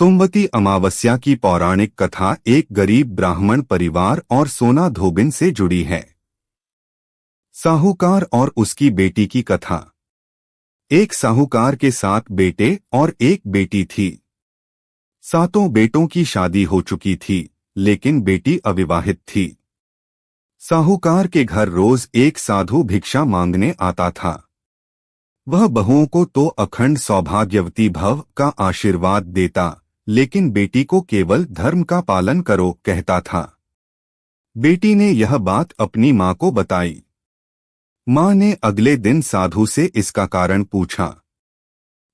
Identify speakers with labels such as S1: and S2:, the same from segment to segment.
S1: सोमवती अमावस्या की पौराणिक कथा एक गरीब ब्राह्मण परिवार और सोना धोबिन से जुड़ी है। साहूकार और उसकी बेटी की कथा। एक साहूकार के 7 बेटे और एक बेटी थी। सातों बेटों की शादी हो चुकी थी, लेकिन बेटी अविवाहित थी। साहूकार के घर रोज एक साधु भिक्षा मांगने आता था। वह बहुओं को तो अखंड सौभाग्यवती भव का आशीर्वाद देता, लेकिन बेटी को केवल धर्म का पालन करो कहता था। बेटी ने यह बात अपनी मां को बताई। मां ने अगले दिन साधु से इसका कारण पूछा।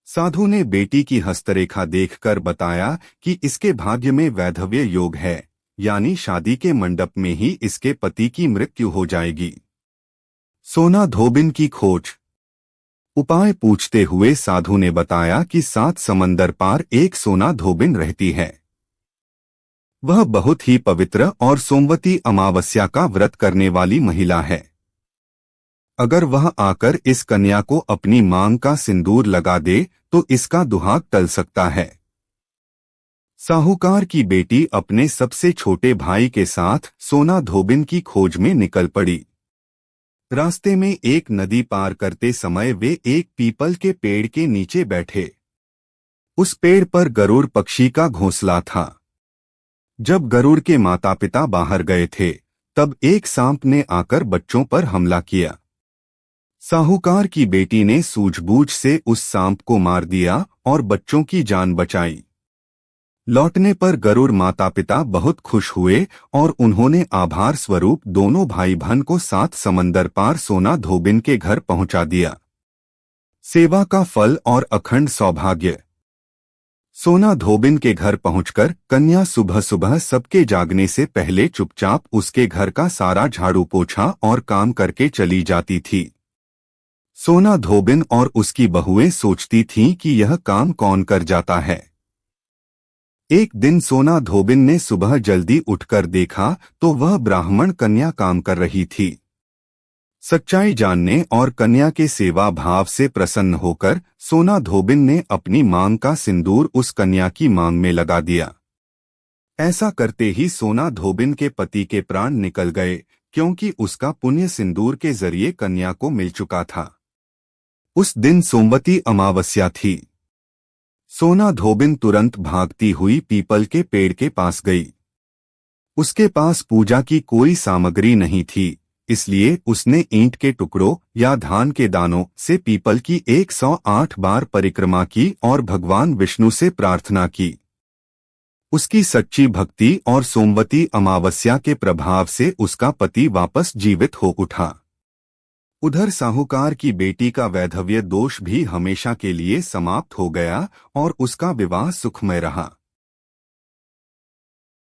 S1: साधु ने बेटी की हस्तरेखा देखकर बताया कि इसके भाग्य में वैधव्य योग है, यानी शादी के मंडप में ही इसके पति की मृत्यु हो जाएगी। सोना धोबिन की खोज। उपाय पूछते हुए साधु ने बताया कि 7 समंदर पार एक सोना धोबिन रहती है। वह बहुत ही पवित्र और सोमवती अमावस्या का व्रत करने वाली महिला है। अगर वह आकर इस कन्या को अपनी मांग का सिंदूर लगा दे तो इसका दुहाग टल सकता है। साहूकार की बेटी अपने सबसे छोटे भाई के साथ सोना धोबिन की खोज में निकल पड़ी। रास्ते में एक नदी पार करते समय वे एक पीपल के पेड़ के नीचे बैठे। उस पेड़ पर गरुड़ पक्षी का घोंसला था। जब गरुड़ के माता पिता बाहर गए थे, तब एक सांप ने आकर बच्चों पर हमला किया। साहूकार की बेटी ने सूझबूझ से उस सांप को मार दिया और बच्चों की जान बचाई। लौटने पर गरुड़ माता पिता बहुत खुश हुए और उन्होंने आभार स्वरूप दोनों भाई बहन को 7 समंदर पार सोना धोबिन के घर पहुंचा दिया। सेवा का फल और अखंड सौभाग्य। सोना धोबिन के घर पहुंचकर कन्या सुबह सुबह सबके जागने से पहले चुपचाप उसके घर का सारा झाड़ू पोछा और काम करके चली जाती थी। सोना धोबिन और उसकी बहुएं सोचती थीं कि यह काम कौन कर जाता है। एक दिन सोना धोबिन ने सुबह जल्दी उठकर देखा तो वह ब्राह्मण कन्या काम कर रही थी। सच्चाई जानने और कन्या के सेवा भाव से प्रसन्न होकर सोना धोबिन ने अपनी मांग का सिंदूर उस कन्या की मांग में लगा दिया। ऐसा करते ही सोना धोबिन के पति के प्राण निकल गए, क्योंकि उसका पुण्य सिंदूर के जरिए कन्या को मिल चुका था। उस दिन सोमवती अमावस्या थी। सोना धोबिन तुरंत भागती हुई पीपल के पेड़ के पास गई। उसके पास पूजा की कोई सामग्री नहीं थी, इसलिए उसने ईंट के टुकड़ों या धान के दानों से पीपल की 108 बार परिक्रमा की और भगवान विष्णु से प्रार्थना की। उसकी सच्ची भक्ति और सोमवती अमावस्या के प्रभाव से उसका पति वापस जीवित हो उठा। उधर साहूकार की बेटी का वैधव्य दोष भी हमेशा के लिए समाप्त हो गया और उसका विवाह सुखमय रहा।